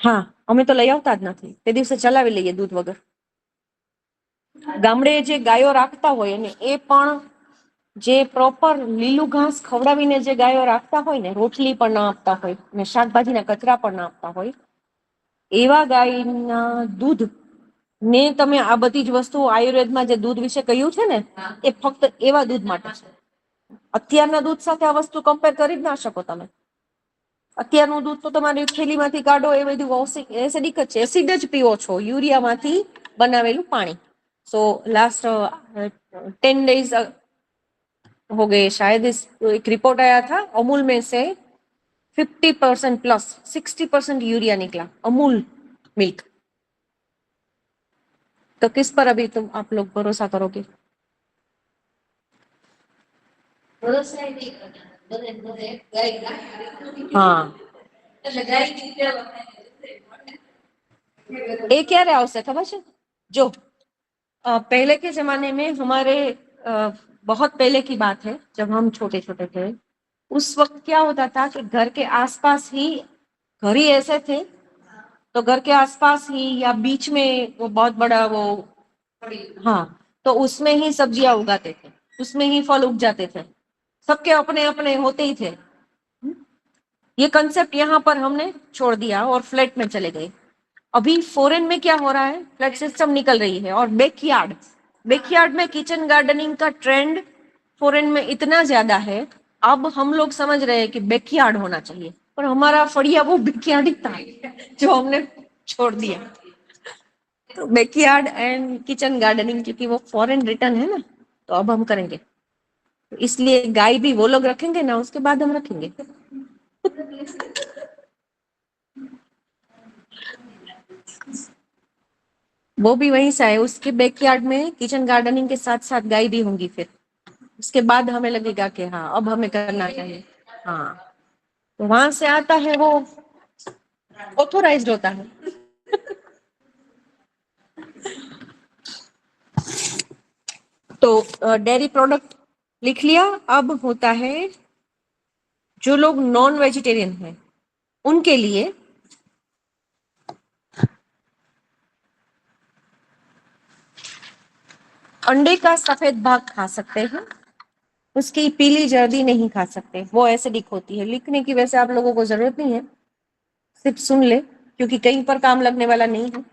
હા, અમે તો લઈ આવતા જ નથી, તે દિવસે ચલાવી લઈએ દૂધ વગર. ગામડે જે ગાયો રાખતા હોય અને એ પણ જે પ્રોપર લીલું ઘાસ ખવડાવીને જે ગાયો રાખતા હોય ને, રોટલી પણ ના આપતા હોય ને શાકભાજીના કચરા પણ ના આપતા હોય, એવા ગાયના દૂધ ને તમે આ બધી જ વસ્તુ આયુર્વેદમાં જે દૂધ વિશે કહ્યું છે ને, એ ફક્ત એવા દૂધ માટે છે. અત્યારના દૂધ સાથે આ વસ્તુ કમ્પેર કરી જ ના શકો તમે. અત્યારનું દૂધ તો તમારી થેલીમાંથી કાઢો એ બધું એસિડિક જ છે, એસિડ જ પીવો છો, યુરિયામાંથી બનાવેલું પાણી. સો लास्ट 10 डेज हो गए शायद, एक रिपोर्ट आया था अमूल में से 50% प्लस 60% यूरिया निकला, अमूल मिल्क. तो किस पर अभी तुम आप लोग भरोसा करोगे? हाँ, ये क्या रहा उससे खबर है? जो पहले के जमाने में हमारे बहुत पहले की बात है, जब हम छोटे छोटे थे, उस वक्त क्या होता था कि घर के आसपास ही घर ही ऐसे थे, तो घर के आसपास ही या बीच में वो बहुत बड़ा वो, हाँ, तो उसमें ही सब्जियां उगाते थे, उसमें ही फल उग जाते थे, सबके अपने अपने होते ही थे. ये कंसेप्ट यहाँ पर हमने छोड़ दिया और फ्लैट में चले गए. अभी फॉरेन में क्या हो रहा है, फ्लैट सिस्टम निकल रही है और बैकयार्ड में किचन गार्डनिंग का ट्रेंड फॉरेन में इतना ज्यादा है. अब हम लोग समझ रहे हैं कि बैकयार्ड होना चाहिए, पर हमारा फड़िया वो बैकयार्ड ही था जो हमने छोड़ दिया. तो बैकयार्ड एंड किचन गार्डनिंग, क्योंकि वो फॉरेन रिटर्न है ना, तो अब हम करेंगे. तो इसलिए गाय भी वो लोग रखेंगे ना, उसके बाद हम रखेंगे. वो भी वहीं से आए, उसके बैकयार्ड में किचन गार्डनिंग के साथ साथ गाय भी होंगी. फिर उसके बाद हमें लगेगा कि हाँ अब हमें करना चाहिए. हाँ, तो वहां से आता है, वो ऑथोराइज्ड होता है. तो डेयरी प्रोडक्ट लिख लिया. अब होता है जो लोग नॉन वेजिटेरियन हैं उनके लिए अंडे का सफेद भाग खा सकते हैं, उसकी पीली जर्दी नहीं खा सकते, वो एसिडिक होती है. लिखने की वैसे आप लोगों को जरूरत नहीं है, सिर्फ सुन ले, क्योंकि कहीं पर काम लगने वाला नहीं है.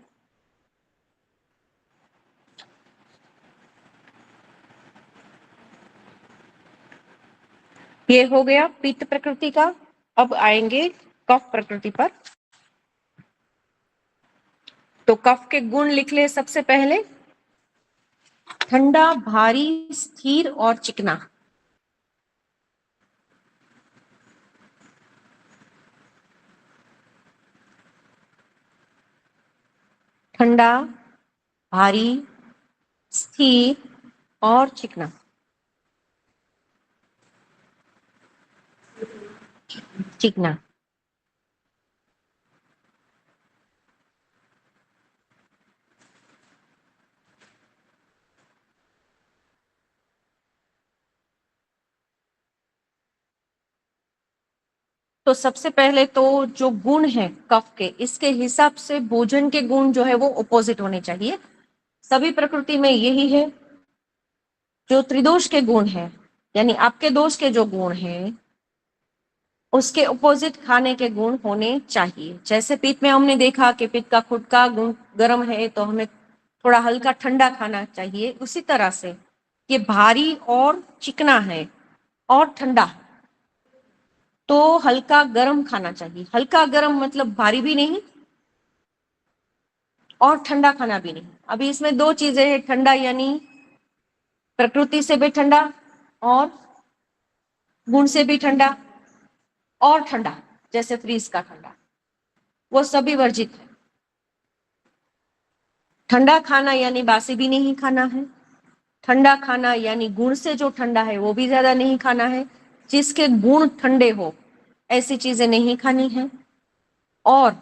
ये हो गया पित्त प्रकृति का. अब आएंगे कफ प्रकृति पर. तो कफ के गुण लिख ले सबसे पहले. ठंडा, भारी, स्थिर और चिकना. ठंडा, भारी, स्थिर और चिकना. चिकना. तो सबसे पहले तो जो गुण है कफ के, इसके हिसाब से भोजन के गुण जो है वो ऑपोजिट होने चाहिए. सभी प्रकृति में यही है. जो त्रिदोष के गुण है, यानी आपके दोष के जो गुण हैं, उसके ऑपोजिट खाने के गुण होने चाहिए. जैसे पित्त में हमने देखा कि पित्त का खुद का गुण गर्म है, तो हमें थोड़ा हल्का ठंडा खाना चाहिए. उसी तरह से ये भारी और चिकना है और ठंडा, तो हल्का गर्म खाना चाहिए। हल्का गर्म मतलब भारी भी नहीं और ठंडा खाना भी नहीं। अभी इसमें दो चीजें हैं, ठंडा यानी प्रकृति से भी ठंडा और गुण से भी ठंडा, और ठंडा जैसे फ्रीज का ठंडा, वो सभी वर्जित है। ठंडा खाना यानी बासी भी नहीं खाना है। ठंडा खाना यानी गुण से जो ठंडा है वो भी ज्यादा नहीं खाना है। जिसके गुण ठंडे हो ऐसी चीजें नहीं खानी है। और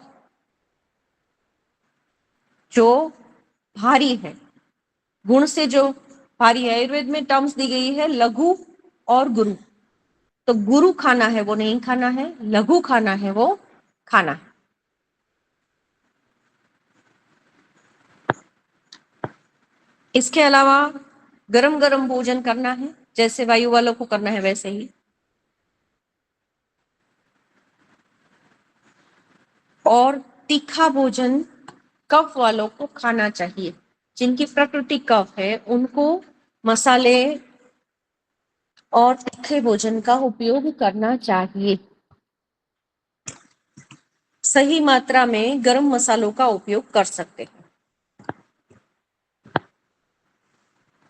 जो भारी है, गुण से जो भारी है, आयुर्वेद में टर्म्स दी गई है लघु और गुरु। तो गुरु खाना है वो नहीं खाना है, लघु खाना है वो खाना है। इसके अलावा गरम गरम भोजन करना है, जैसे वायु वालों को करना है वैसे ही। और तीखा भोजन कफ वालों को खाना चाहिए। जिनकी प्रकृति कफ है उनको मसाले और तीखे भोजन का उपयोग करना चाहिए। सही मात्रा में गरम मसालों का उपयोग कर सकते हैं।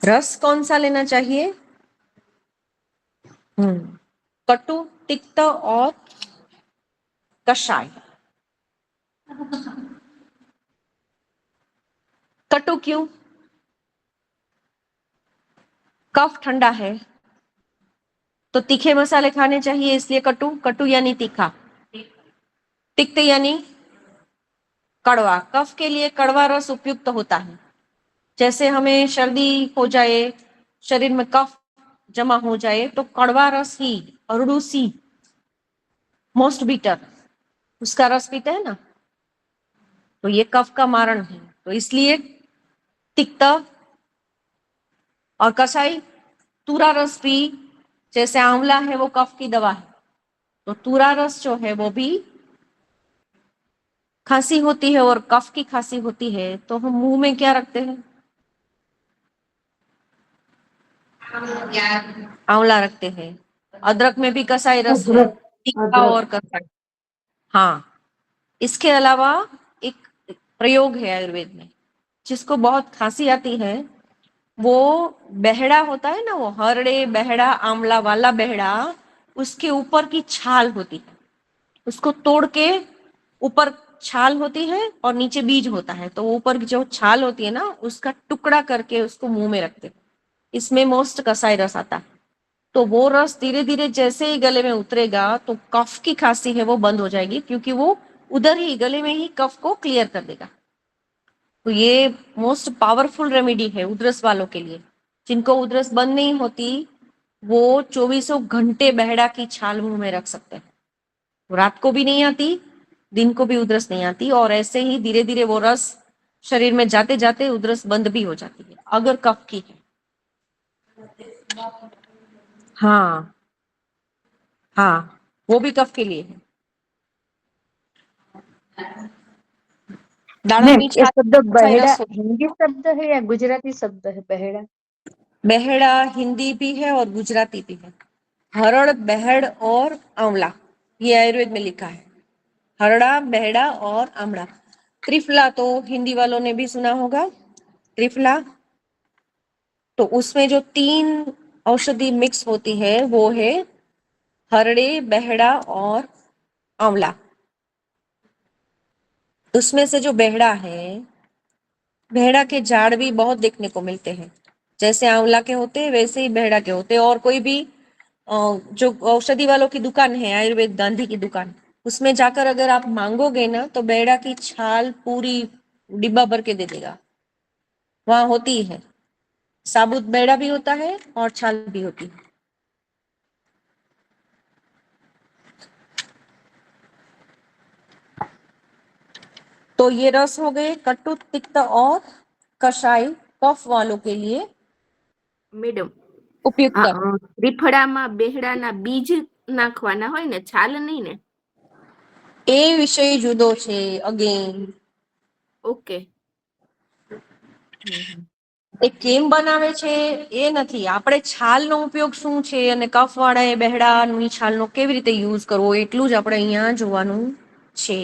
रस कौन सा लेना चाहिए? कटु, तिक्त और कषाय। कटु क्यों? कफ ठंडा है तो तीखे मसाले खाने चाहिए, इसलिए कटु। कटु यानी तीखा, तिक्त यानी कड़वा। कफ के लिए कड़वा रस उपयुक्त होता है। जैसे हमें सर्दी हो जाए, शरीर में कफ जमा हो जाए, तो कड़वा रस ही, अरडूसी, मोस्ट बीटर, उसका रस पीते हैं ना, तो ये कफ का मारण है। तो इसलिए तिक्त और कसाई। तूरा रस भी, जैसे आंवला है वो कफ की दवा है, तो तूरा रस जो है वो भी, खांसी होती है और कफ की खांसी होती है तो हम मुंह में क्या रखते हैं? आंवला रखते हैं। अदरक में भी कसाई रस है, तीखा और कसाई। हाँ, इसके अलावा एक प्रयोग है आयुर्वेद में, जिसको बहुत खांसी आती है, वो बेहड़ा होता है ना, वो हरड़े बेहड़ा, आंवला वाला बेहड़ा, उसके ऊपर की छाल होती है, उसको तोड़ के ऊपर छाल होती है और नीचे बीज होता है, तो ऊपर की जो छाल होती है ना, उसका टुकड़ा करके उसको मुंह में रखते हैं। इसमें मोस्ट कसाई रस आता है। तो वो रस धीरे धीरे जैसे ही गले में उतरेगा तो कफ की खांसी है वो बंद हो जाएगी, क्योंकि वो उधर ही गले में ही कफ को क्लियर कर देगा। तो ये मोस्ट पावरफुल रेमेडी है उधरस वालों के लिए। जिनको उधरस बंद नहीं होती वो 24 घंटे बेहड़ा की छाल मुंह में रख सकते हैं। रात को भी नहीं आती, दिन को भी उधरस नहीं आती, और ऐसे ही धीरे धीरे वो रस शरीर में जाते जाते उधरस बंद भी हो जाती है, अगर कफ की है। हाँ हाँ, वो भी कफ के लिए है। दाढ़ा मैम, मिर्च ये शब्द कसाई बहेड़ा रस होता है। हिंदी शब्द है या गुजराती शब्द है बहेड़ा? बेहड़ा हिंदी भी है और गुजराती भी है। हरड़, बेहड़ और आंवला, ये आयुर्वेद में लिखा है। हरड़ा, बेहड़ा और आंवला। त्रिफला तो हिंदी वालों ने भी सुना होगा, त्रिफला। तो उसमें जो 3 औषधि मिक्स होती है वो है हरड़े, बेहड़ा और आंवला। उसमें से जो बेहड़ा है, बेहड़ा के झाड़ भी बहुत देखने को मिलते हैं। जैसे आंवला के होते हैं वैसे ही बेहड़ा के होते हैं। और कोई भी जो औषधि वालों की दुकान है, आयुर्वेद गांधी की दुकान, उसमें जाकर अगर आप मांगोगे ना तो बेहड़ा की छाल पूरी डिब्बा भर के दे देगा। वहां होती है, साबुत बेहड़ा भी होता है और छाल भी होती है। तो ये रस हो गए कटु, तिक्त और कषाय, कफ वालों के लिए મેડમ, उपयुक्त। ત્રિફળામાં બેહડાના બીજ નાખવાના હોય ને, છાલ નહીં ને? એ વિષય જુદો છે અગેન। ઓકે. એ કેમ બનાવે છે એ નથી, આપણે છાલનો ઉપયોગ શું છે અને કફ વાળા એ બહેડાની છાલનો કેવી રીતે યુઝ કરવો એટલું જ આપણે અહીંયા જોવાનું છે.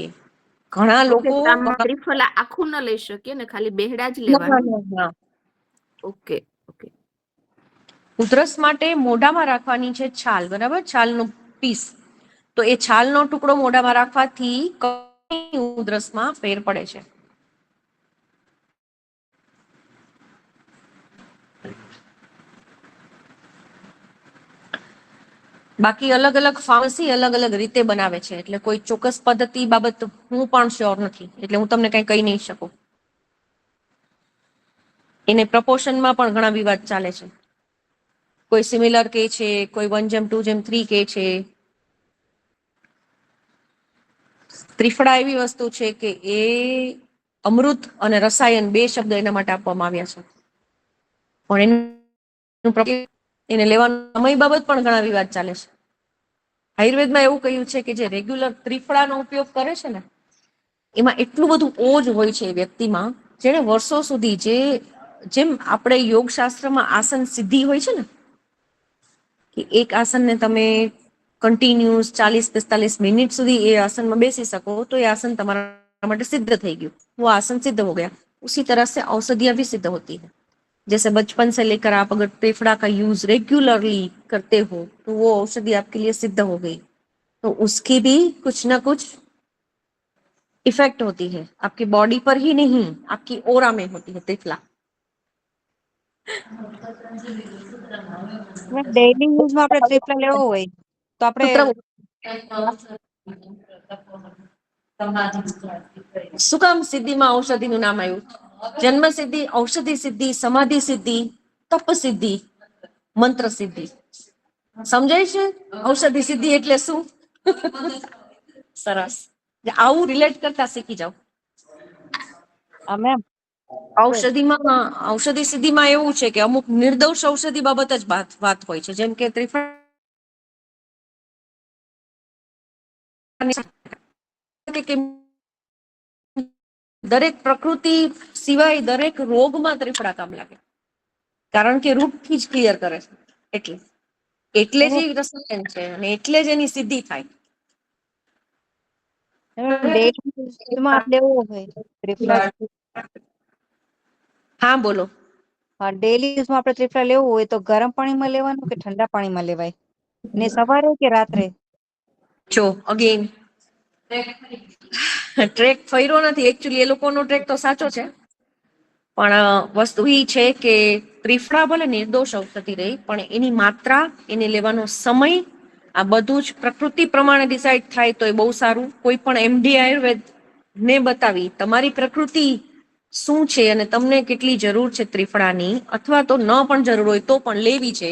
ઘણા ઓકે, લોકો તો આમાં ત્રિફલા આખું ન લઈ શકીએ ને, ખાલી બેહડા જ ના, લેવાનું. ના. Okay okay. ઉધરસ માટે મોઢામાં રાખવાની છે છાલ, બરાબર, છાલનો પીસ. તો એ છાલનો ટુકડો મોઢામાં રાખવાથી ઉધરસમાં ફેર પડે છે. બાકી અલગ અલગ ફાર્મસી અલગ અલગ રીતે બનાવે છે, એટલે કોઈ ચોક્કસ પદ્ધતિ બાબત હું પણ શ્યોર નથી, એટલે હું તમને કઈ કહી નહીં શકું. એને પ્રપોર્શનમાં પણ ઘણા વિવાદ ચાલે છે. કોઈ સિમિલર કે છે, કોઈ 1:2:3 કે છે. ત્રિફળા એવી વસ્તુ છે કે એ અમૃત અને રસાયણ 2 શબ્દ એના માટે આપવામાં આવ્યા છે, પણ એને લેવાનો સમય બાબત પણ ઘણા વિવાદ ચાલે છે. આયુર્વેદમાં એવું કહ્યું છે કે જે રેગ્યુલર ત્રિફળાનો ઉપયોગ કરે છે ને, એમાં એટલું બધું ઓજ હોય છે એ વ્યક્તિમાં, જેને વર્ષો સુધી જેમ આપણે યોગશાસ્ત્રમાં આસન સિદ્ધિ હોય છે ને, કે એક આસનને તમે કન્ટિન્યુઅસ 40-45 મિનિટ સુધી એ આસનમાં બેસી શકો, તો એ આસન તમારા માટે सिद्ध થઈ गયું, वो आसन सिद्ध हो गया। उसी तरह से औषधियां भी सिद्ध होती है। जैसे बचपन से लेकर आप अगर त्रिफला का यूज रेगुलरली करते हो तो वो औषधि आपके लिए सिद्ध हो गई, तो उसकी भी कुछ ना कुछ इफेक्ट होती है, आपकी बॉडी पर ही नहीं, आपकी ओरा में होती है त्रिफला। ડેઈલી યુઝમાં આપણે ત્રિફલા લેવો હોય તો આપણે શું કામ સિદ્ધિમાં ઔષધિનું નામ આવ્યું? જન્મ સિદ્ધિ, ઔષધિ સિદ્ધિ, સમાધિ સિદ્ધિ, તપ સિદ્ધિ, મંત્ર સિદ્ધિ. સમજાય છે? ઔષધિ સિદ્ધિ એટલે શું? સરસ, આવું રિલેટ કરતા શીખી જાઓ. મેમ ઔષધિ સિદ્ધિમાં એવું છે કે અમુક નિર્દોષ ઔષધિ બાબત જ વાત હોય છે, જેમ કે ત્રિફળા દરેક પ્રકૃતિ સિવાય દરેક રોગમાં ત્રિફળા કામ લાગે, કારણ કે રૂટથી જ ક્લિયર કરે છે, એટલે જ એ રસાયણ છે અને એટલે જ એની સિદ્ધિ થાય. ડેઈલી યુઝમાં લેવો હોય ત્રિફલા, હા બોલો. ડેઈલી યુઝમાં આપણે ત્રિફલા લેવું હોય તો ગરમ પાણીમાં લેવાનું કે ઠંડા પાણીમાં લેવાય, ને સવારે કે રાત્રે? જો અગેન ટ્રેક ફર્યો નથી એકચ્યુઅલી, એ લોકોનો ટ્રેક તો સાચો છે, પણ વસ્તુ એ છે કે ત્રિફળા ભલે નિર્દોષ ઔષધિ રહી, પણ એની માત્રા, એને લેવાનો સમય, આ બધું જ પ્રકૃતિ પ્રમાણે ડિસાઇડ થાય તો એ બહુ સારું. કોઈ પણ એમડી આયુર્વેદ ને બતાવી તમારી પ્રકૃતિ શું છે અને તમને કેટલી જરૂર છે ત્રિફળાની, અથવા તો ન પણ જરૂર હોય તો પણ લેવી છે,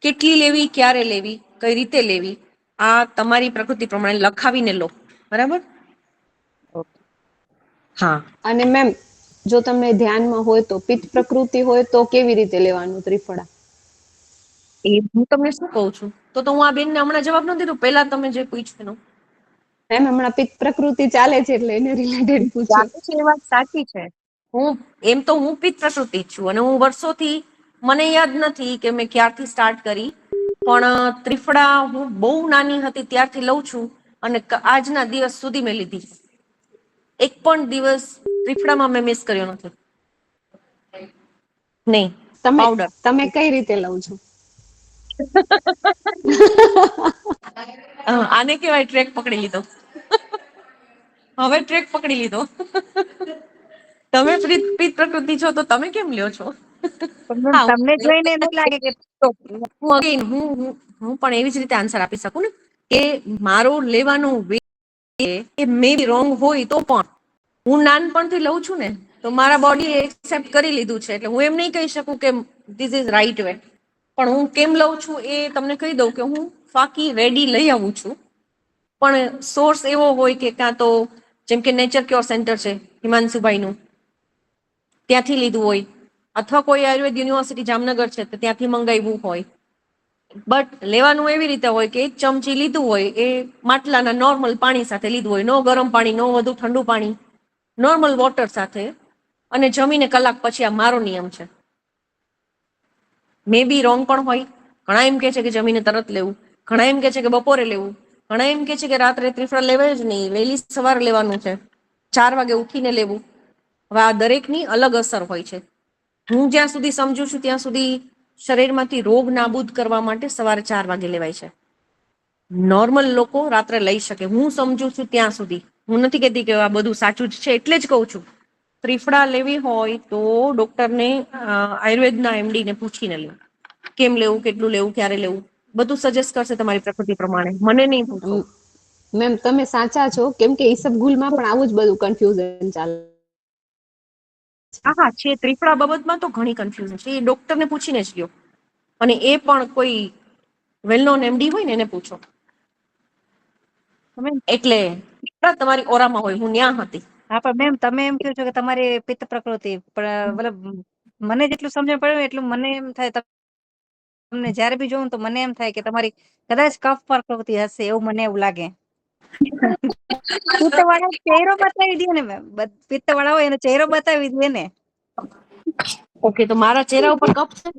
કેટલી લેવી, ક્યારે લેવી, કઈ રીતે લેવી, આ તમારી પ્રકૃતિ પ્રમાણે લખાવીને લો, બરાબર? હા. અને મેમ, જો તમે ધ્યાનમાં હોય તો પિત્ત પ્રકૃતિ હોય તો કેવી રીતે લેવાનું ત્રિફળા? એ હું તમને શું કહું છું, તો હું આ બેનને હમણાં જવાબ નથી દીધું, પહેલા તમે જે પૂછ્યું એનો. મેમ હમણાં પિત્ત પ્રકૃતિ ચાલે છે એટલે એને રિલેટેડ પૂછ્યું. એ વાત સાચી છે. હું પિત્ત પ્રકૃતિ જ છું, અને હું વર્ષોથી, મને યાદ નથી કે મેં ક્યારથી સ્ટાર્ટ કરી, પણ ત્રિફળા હું બહુ નાની હતી ત્યારથી લઉં છું, અને આજના દિવસ સુધી મેં લીધી. એક પણ દિવસ ત્રિફળામાં મેં મિસ કર્યો નથી. નહીં. પાવડર તમે કઈ રીતે લવ છો? આને કેવાય ટ્રેક પકડી લીધો. હવે ટ્રેક પકડી લીધો. તમે પિત્ત પ્રકૃતિ છો તો તમે કેમ લ્યો છો? તમને જોઈને નથી લાગે કે હું પણ એવી જ રીતે આન્સર આપી શકું ને, કે મારું લેવાનું એ મે બી રોંગ હોય તો પણ હું નાનપણથી લઉં છું ને, તો મારા બોડી એક્સેપ્ટ કરી લીધું છે, એટલે હું એમ નહીં કહી શકું કે ધીસ ઇઝ રાઈટ વે. પણ હું કેમ લઉં છું એ તમને કહી દઉં કે હું ફાકી રેડી લઈ આવું છું, પણ સોર્સ એવો હોય કે કાં તો જેમ કે નેચર ક્યોર સેન્ટર છે હિમાંશુભાઈનું, ત્યાંથી લીધું હોય, અથવા કોઈ આયુર્વેદ યુનિવર્સિટી જામનગર છે તો ત્યાંથી મંગાવ્યું હોય. બટ લેવાનું એવી રીતે હોય કે 1 ચમચી લીધું હોય એ માટલાના નોર્મલ પાણી સાથે લીધું હોય, નો ગરમ પાણી, નો વધુ ઠંડુ પાણી, નોર્મલ વોટર સાથે, અને જમીને કલાક પછી. આ મારો નિયમ છે. મે બી રોંગ પણ હોય. ઘણા એમ કે છે કે જમીને તરત લેવું, ઘણા એમ કે છે કે બપોરે લેવું, ઘણા એમ કે છે કે રાત્રે ત્રિફળા લેવાય જ નહીં, વહેલી સવારે લેવાનું છે, 4 વાગે ઉઠીને લેવું. હવે આ દરેકની અલગ અસર હોય છે. હું જ્યાં સુધી સમજુ છું ત્યાં સુધી શરીરમાંથી રોગ નાબૂદ કરવા માટે સવારે 4 વાગે લેવાય છે. નોર્મલ લોકો રાત્રે લઈ શકે, હું સમજુ છું ત્યાં સુધી. હું નથી કહેતી કે આ બધું સાચું જ છે, એટલે જ કહું છું ત્રિફળા લેવી હોય તો ડોક્ટરને આયુર્વેદના એમડી ને પૂછીને લેવું, કેમ લેવું, કેટલું લેવું, ક્યારે લેવું, બધું સજેસ્ટ કરશે તમારી પ્રકૃતિ પ્રમાણે. મને નહીં પૂછો. મેમ તમે સાચા છો, કેમ કે ઈસબગુલમાં પણ આવું જ બધું કન્ફ્યુઝન ચાલે. હા છે, ત્રિફળા બાબતમાં તો ઘણી કન્ફ્યુઝન છે, એ ડોક્ટરને પૂછીને જ લ્યો, અને એ પણ કોઈ વેલ નોન એમડી હોય ને એને પૂછો. એટલે તમારી ઓરામાં હોય, હું ન્યા હતી. હા પણ મેમ તમે એમ કહો છો કે તમારી પિત્ત પ્રકૃતિ, પણ મતલબ મને જેટલું સમજણ પડ્યું એટલું મને એમ થાય, તમને જયારે બી જોઉં તો મને એમ થાય કે તમારી કદાચ કફ પ્રકૃતિ હશે, એવું મને એવું લાગે. પિત્ત વાળા ચહેરો બતાવી દે ને મેમ, પિત્ત વાળા હોય એનો ચહેરો બતાવી દે ને. ઓકે, તો મારા ચહેરા ઉપર કફ છે?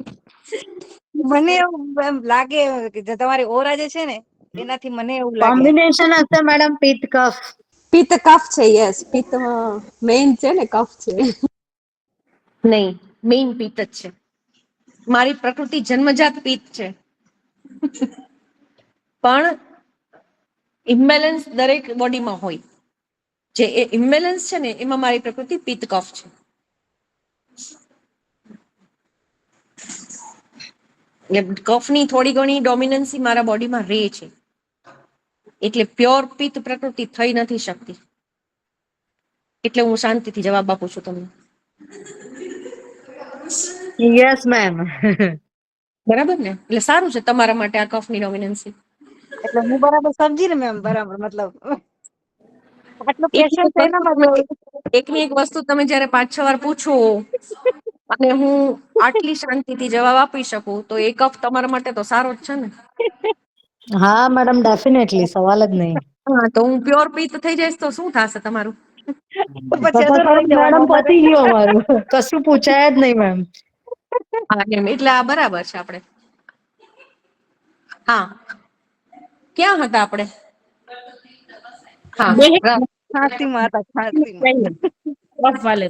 મને એવું એમ લાગે કે જે તમારી ઓરા જે છે ને એનાથી મને એવું લાગે. કોમ્બિનેશન હશે મેડમ, પિત્ત કફ. પિત્ત કફ છે, યસ, પિત્ત મેઇન છે ને કફ છે. નહીં, મેઇન પિત્ત જ છે. મારી પ્રકૃતિ જન્મજાત પિત્ત છે, પણ ઇમ્બેલેન્સ દરેક બોડીમાં હોય. જે એ ઇમ્બેલેન્સ છે ને એમાં મારી પ્રકૃતિ પિત્ત કફ છે. એટલે કફની થોડી ઘણી ડોમિનન્સી મારા બોડીમાં રહે છે, એટલે પ્યોર પિત્ત પ્રકૃતિ થઈ નથી શકતી. એટલે હું શાંતિથી જવાબ આપું છું તમને. Yes ma'am. બરાબર ને? એટલે સારું છે તમારા માટે આ કફની ડોમિનન્સી. એટલે હું બરાબર સમજી ને મેમ, બરાબર, મતલબ આટલું પેશન્સ એનામાં જ હોય. એકની એક વસ્તુ તમે જયારે 5-6 વાર પૂછો અને હું આટલી શાંતિથી જવાબ આપી શકું, તો એ કફ તમારા માટે તો સારો જ છે ને. હા મેડમ, ડેફિનેટલી, સવાલ જ નહીં. હા, તો હું પ્યોર પિત્ત થઈ જઈશ તો શું થશે તમારું? તો તો પછી તો અધૂરું રહી જવાનું મેડમ અમારે. પતી ગયું અમારું, કશું પૂછાય જ નહીં મેમ. હા એમ, એટલે આ બરાબર છે આપણે. હા, ક્યાં હતા આપણે? હા, બે ખાંસીમાં હતા, ખાંસીમાં. કફ વાલે